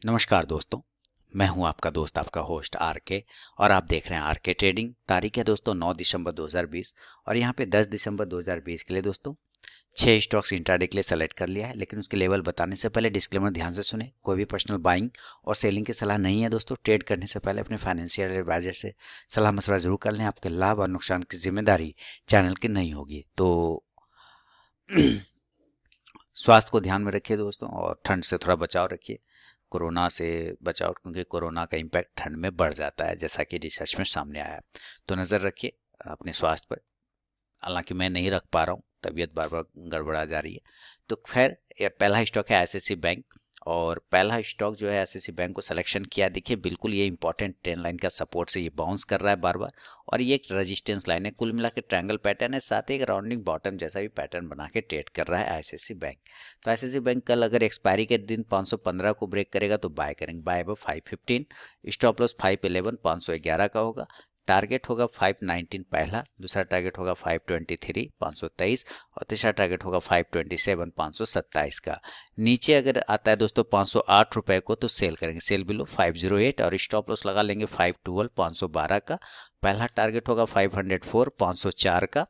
नमस्कार दोस्तों, मैं हूं आपका दोस्त आपका होस्ट आर के और आप देख रहे हैं आर के ट्रेडिंग। तारीख है दोस्तों 9 दिसंबर 2020 और यहां पे 10 दिसंबर 2020 के लिए दोस्तों 6 स्टॉक्स इंट्राडे के लिए सेलेक्ट कर लिया है। लेकिन उसके लेवल बताने से पहले डिस्क्लेमर ध्यान से सुने। कोई भी पर्सनल बाइंग और सेलिंग की सलाह नहीं है दोस्तों। ट्रेड करने से पहले अपने फाइनेंशियल एडवाइजर से सलाह मशवरा जरूर कर लें। आपके लाभ और नुकसान की जिम्मेदारी चैनल की नहीं होगी। तो स्वास्थ्य को ध्यान में रखिए दोस्तों और ठंड से थोड़ा बचाव रखिए। कोरोना से बचाव, क्योंकि कोरोना का इम्पैक्ट ठंड में बढ़ जाता है जैसा कि रिसर्च में सामने आया है। तो नज़र रखिए अपने स्वास्थ्य पर। हालांकि मैं नहीं रख पा रहा हूँ, तबीयत बार बार गड़बड़ा जा रही है। तो खैर पहला स्टॉक है आईसीआईसीआई बैंक और पहला स्टॉक जो है आईसीआईसीआई बैंक को सिलेक्शन किया। देखिए बिल्कुल ये इंपॉर्टेंट ट्रेंड लाइन का सपोर्ट से ये बाउंस कर रहा है बार बार और ये एक रेजिस्टेंस लाइन है। कुल मिला के ट्रायंगल पैटर्न है, साथ ही एक राउंडिंग बॉटम जैसा भी पैटर्न बना के ट्रेड कर रहा है आईसीआईसीआई बैंक। तो आईसीआईसीआई बैंक कल अगर एक्सपायरी के दिन 515 को ब्रेक करेगा तो बाय करेंगे, बाय अब 515। स्टॉप लॉस 511 511 का होगा। टारगेट होगा 519 पहला, दूसरा टारगेट होगा 523 523 और तीसरा टारगेट होगा 527 527 का। नीचे अगर आता है दोस्तों 508 रुपए को तो सेल करेंगे, सेल बिलो 508 और स्टॉप लॉस लगा लेंगे 512 512 का। पहला टारगेट होगा 504 504 का,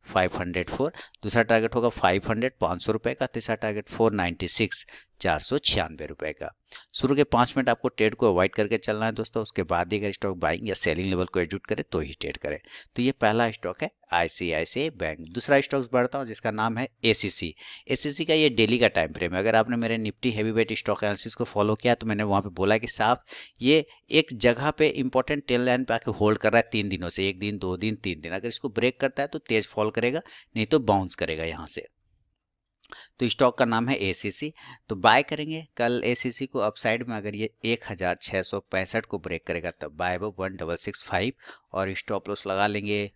504। दूसरा टारगेट होगा 500 500 रुपए का। तीसरा टारगेट 496 496 रुपए का। शुरू के 5 मिनट आपको ट्रेड को अवॉइड करके चलना है दोस्तों। उसके बाद ही अगर स्टॉक बाइंग या सेलिंग लेवल को एडजस्ट करे तो ही ट्रेड करें। तो ये पहला स्टॉक है आईसीआईसीआई बैंक। दूसरा स्टॉक बढ़ता हूँ जिसका नाम है एसीसी। एसीसी का ये डेली का टाइम फ्रेम है। अगर आपने मेरे Nifty heavy weight stock analysis को फॉलो किया तो मैंने वहां पे बोला कि साहब ये एक जगह पे इंपॉर्टेंट ट्रेंड लाइन पे आके होल्ड कर रहा है 3 दिनों से, 1 दिन 2 दिन 3 दिन। अगर इसको ब्रेक करता है तो तेज फॉल करेगा, नहीं तो बाउंस करेगा यहाँ से। तो स्टॉक का नाम है एसीसी। तो बाय करेंगे कल एसीसी को अपसाइड में। अगर ये 1665 को ब्रेक करेगा तब बाय अब 1665 और स्टॉप लॉस लगा लेंगे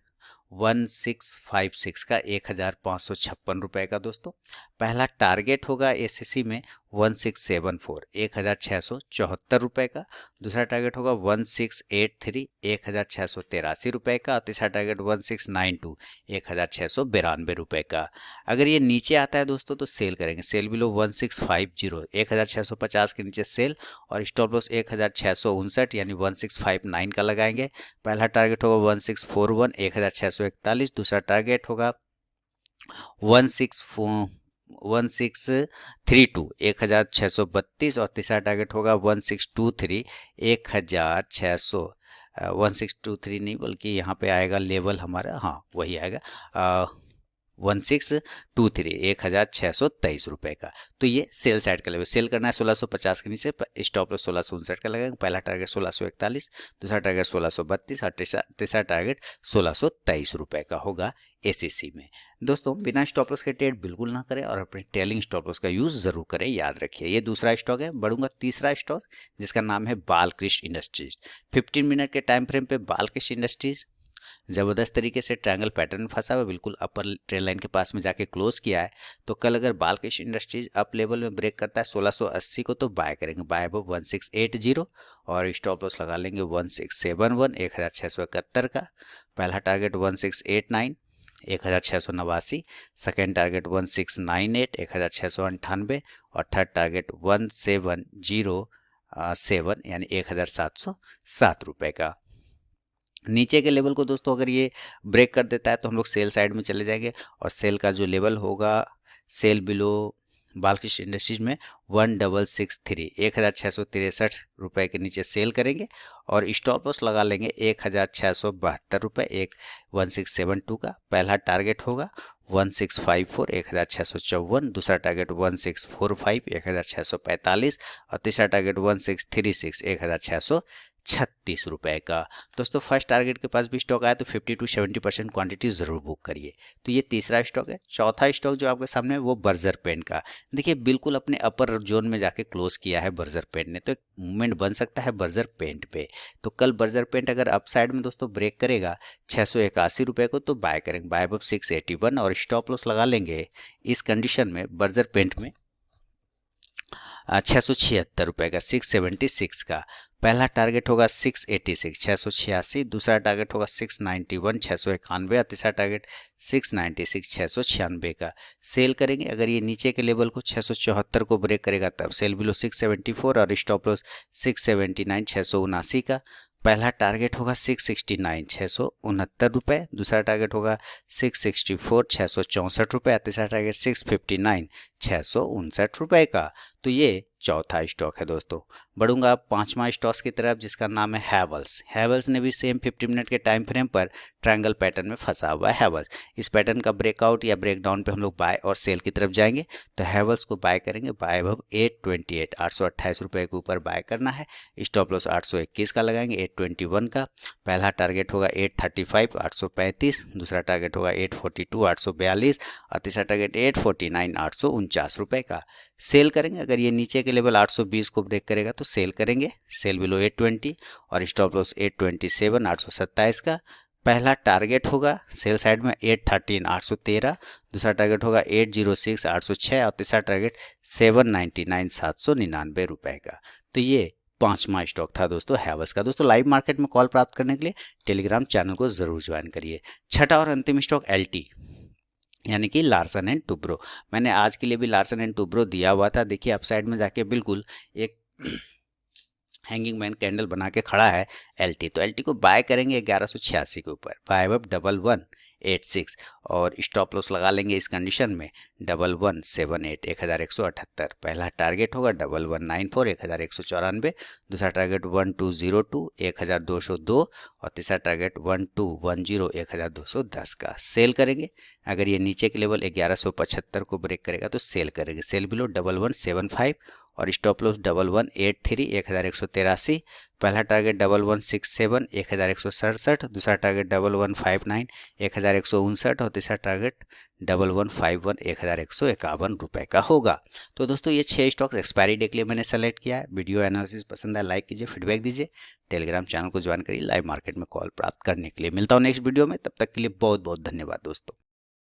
1656 का, 1556 रुपए का दोस्तों। पहला टारगेट होगा एसीसी में 1674 1674 रुपए का। दूसरा टारगेट होगा 1683 1683 रुपए का। तीसरा टारगेट 1692 1692 रुपए का। अगर ये नीचे आता है दोस्तों तो सेल करेंगे, सेल बिलो 1650 1650 के नीचे सेल और स्टॉप लॉस 1659 यानी 1659 का लगाएंगे। पहला टारगेट होगा 1641 1641। दूसरा टारगेट होगा 1632 1632 और तीसरा टारगेट होगा 1623 1600 1623 नहीं बल्कि यहाँ पे आएगा लेवल हमारा, हाँ वही आएगा 1623 1623 रुपए का। तो ये सेल साइड का लेवल, सेल करना है 1650 के नीचे, स्टॉप लॉस 1659 का लगेगा। पहला टारगेट 1641, दूसरा टारगेट 1632 और तीसरा टारगेट 1623 रुपए का होगा एसीसी में। दोस्तों बिना स्टॉप लॉस के ट्रेड बिल्कुल ना करें और अपने टेलिंग स्टॉप लॉस का यूज जरूर करें, याद रखिए। ये दूसरा स्टॉक है। बढ़ूंगा तीसरा स्टॉक जिसका नाम है बालकृष्ण इंडस्ट्रीज। 15 मिनट के टाइम फ्रेम पे बालकृष्ण इंडस्ट्रीज जबरदस्त तरीके से ट्रायंगल पैटर्न में फंसा हुआ, बिल्कुल अपर ट्रेंड लाइन के पास में जाके क्लोज किया है। तो कल अगर बालकृष्ण इंडस्ट्रीज अप लेवल में ब्रेक करता है 1680 को तो बाय करेंगे, बाय अब 1680 और स्टॉप लॉस लगा लेंगे 1671 1671 का। पहला टारगेट 1689 1689। सेकेंड टारगेट 1698 1698 और थर्ड टारगेट 1707 यानी 1707 रुपए का। नीचे के लेवल को दोस्तों अगर ये ब्रेक कर देता है तो हम लोग सेल साइड में चले जाएंगे और सेल का जो लेवल होगा सेल बिलो बालकृष्ण इंडस्ट्रीज में 1663 1663 रुपए के नीचे सेल करेंगे और स्टॉप लॉस लगा लेंगे 1672 रुपए 1672 का। पहला टारगेट होगा 1654 1654। दूसरा टारगेट 1645 1645 और तीसरा टारगेट 1636 1636 रुपए का। दोस्तों फर्स्ट टारगेट के पास भी स्टॉक आया तो 50 to 70% क्वांटिटी जरूर बुक करिए। तो ये तीसरा स्टॉक है। चौथा स्टॉक जो आपके सामने है वो बर्जर पेंट का। देखिए बिल्कुल अपने अपर जोन में जाके क्लोज किया है बर्जर पेंट ने, तो एक मूवमेंट बन सकता है बर्जर पेंट पे। तो कल बर्जर पेंट अगर अपसाइड में दोस्तों ब्रेक करेगा 681 रुपए को तो बाय करेंगे, बाय अब 681 और स्टॉप लॉस लगा लेंगे इस कंडीशन में बर्जर पेंट में ₹676 का, 676 का। पहला टारगेट होगा 686, 686। दूसरा टारगेट होगा 691, 691। और तीसरा टारगेट 696, 696 का। सेल करेंगे अगर ये नीचे के लेवल को 674 को ब्रेक करेगा तब सेल बिलो 674 और स्टॉप लॉस 679, 679 का। पहला टारगेट होगा 669, ₹669। दूसरा टारगेट होगा 664, ₹664। तीसरा टारगेट 659, ₹659 का। तो ये चौथा स्टॉक है दोस्तों। बढ़ूंगा पांचवा स्टॉक की तरफ जिसका नाम है हैवल्स। हैवल्स ने भी सेम 50 मिनट के टाइम फ्रेम पर ट्रायंगल पैटर्न में फंसा हुआ है हैवल्स। इस पैटर्न का ब्रेकआउट या ब्रेकडाउन पे हम लोग बाय और सेल की तरफ जाएंगे। तो हैवल्स को बाय करेंगे, बाय अब 828, ₹828 के ऊपर बाय करना है। स्टॉप लॉस 821 का लगाएंगे, 821 का। पहला टारगेट होगा 835, 835। दूसरा टारगेट होगा 842, 842। और तीसरा टारगेट 849, ₹849 का। सेल करेंगे अगर ये नीचे के लेवल 820 को ब्रेक करेगा तो सेल करेंगे, सेल बिलो 820। और स्टॉप लॉस 827, 827 का। पहला टारगेट होगा सेल साइड में 813, 813। दूसरा टारगेट होगा 806, 806। और तीसरा टारगेट 799, ₹799 का। तो ये पांचवा स्टॉक था दोस्तों हैवल्स का। दोस्तों लाइव मार्केट में कॉल प्राप्त करने के लिए टेलीग्राम चैनल को जरूर ज्वाइन करिए। छठा और अंतिम स्टॉक एलटी यानी कि लार्सन एंड टुब्रो। मैंने आज के लिए भी लार्सन एंड टुब्रो दिया हुआ था। देखिए अपसाइड में जाके बिल्कुल एक हैंगिंग मैन कैंडल बना के खड़ा है एलटी। तो एलटी को बाय करेंगे 1186 के ऊपर, बाय अब 1186। और स्टॉप लॉस लगा लेंगे इस कंडीशन में 1178, 1178। पहला टारगेट होगा 1194, 1194। दूसरा टारगेट 1202, 1202। और तीसरा टारगेट 1210, 1210 का। सेल करेंगे अगर ये नीचे के लेवल 1175 को ब्रेक करेगा तो सेल करेंगे, सेल बिलो 1175। और स्टॉप लॉस 1183, 1183। पहला टारगेट 1167, 1167। दूसरा टारगेट 1159, 1159। और तीसरा टारगेट 1151, ₹1151 का होगा। तो दोस्तों ये 6 स्टॉक्स एक्सपायरी डे के लिए मैंने सेलेक्ट किया है। वीडियो एनालिसिस पसंद है लाइक कीजिए, फीडबैक दीजिए। टेलीग्राम चैनल को ज्वाइन करिए लाइव मार्केट में कॉल प्राप्त करने के लिए। मिलता हूँ नेक्स्ट वीडियो में, तब तक के लिए बहुत बहुत धन्यवाद दोस्तों।